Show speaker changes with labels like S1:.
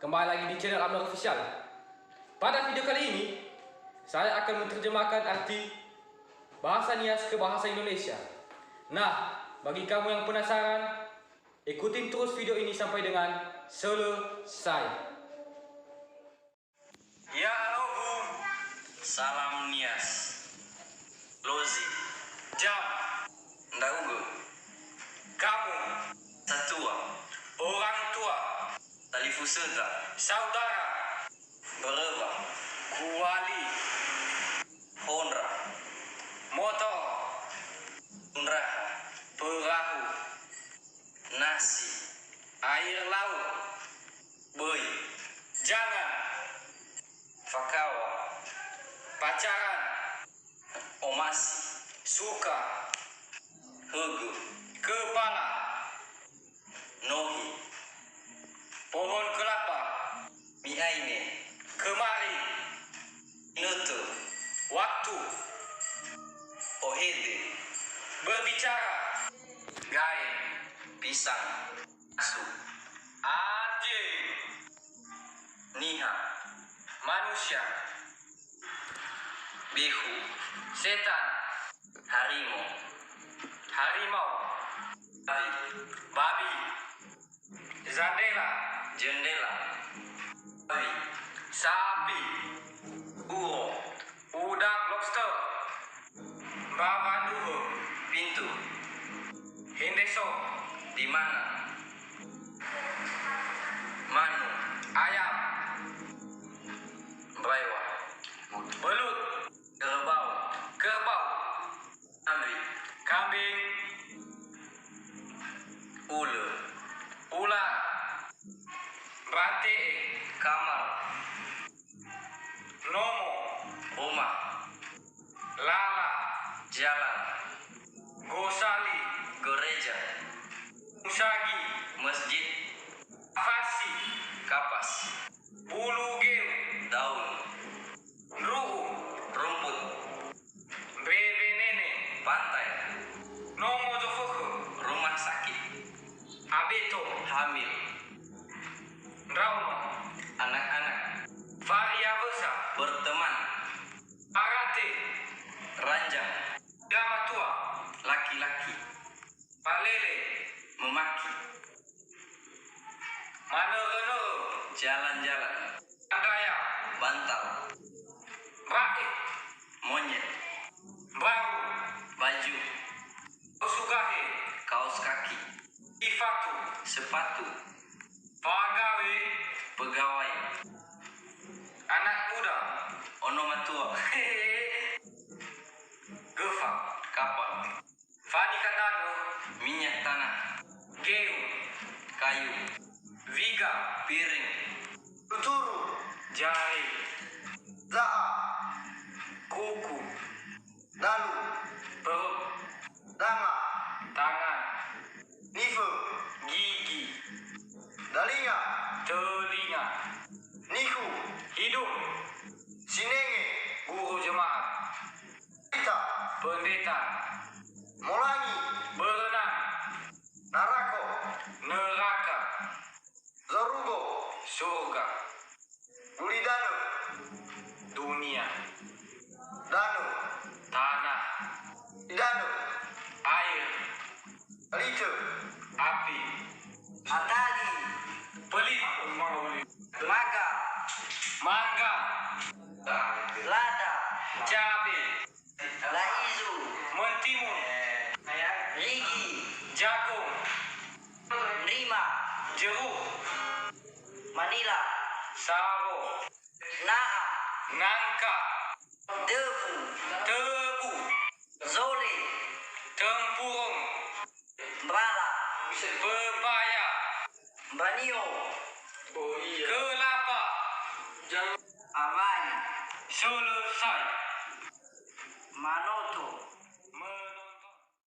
S1: kembali lagi di channel Amnur Official. Pada video kali ini, saya akan menerjemahkan arti bahasa Nias ke bahasa Indonesia. Nah, bagi kamu yang penasaran, ikutin terus video ini sampai dengan selesai.
S2: Ya Alohu, salam Nias, Lozi, Jam, Ndaugo, kamu, Satua, orang tua, Talifuseta, saudara, Bereva, Kuali, Honra, motor, Unraha, perahu, nasi, air laut, boy, jangan, Fakawa, pacaran, Omasi, suka, Hugu, kepala, Nohi, pohon kelapa, Miaine, kemari, Nutu, waktu, Ohede, berbicara, Gae, pisang, asu, anjing, Niha, manusia, Bihu, setan, harimau, babi, jendela, babi, sapi, uro, udang, lobster, babanduho, pintu, hendeso, di mana, manu, ayam, brewa, belut, kerbau, kambing, ular, rate, kamar, nomo, rumah, lala, jalan, gosali, gereja, musagi, masjid, fasi, kapas, bulu geu, daun, ruhu, rumput, bebe nene, pantai, nomo jofuku, rumah sakit, abeto, hamil, rauno, anak-anak, varia versa, berteman, arate, ranjang, gama tua, laki-laki, palele, memaki, manero, jalan-jalan, andaya, bantal, rakyat, monyet, baru, baju, sugahe, kaos kaki, ifatu, sepatu, pagawe, pegawai, anak muda, onomatua, gefa, kapal, fani katago, minyak tanah, geu, kayu, viga, piring, tuturu, jari, zaa, kuku, dalu, perut, danga, tangan, nifu, gigi, dalinga, telinga, nihu, hidung, sinenge, guru jemaat, pendeta, molangi, berenang, narako, neraka, zorugo, surga, gulidanu, dunia, danu, tanah, danu, air, liter, api, atali, pelit, maga, mangga, lada, cabe, laizu, mentimun, rigi, jagung, rima, jeruk, manila, saro, naa, nangka, debu, tebu, zole, tempurung, brala, pepaya, banio, kelapa, avani, selesai, manot,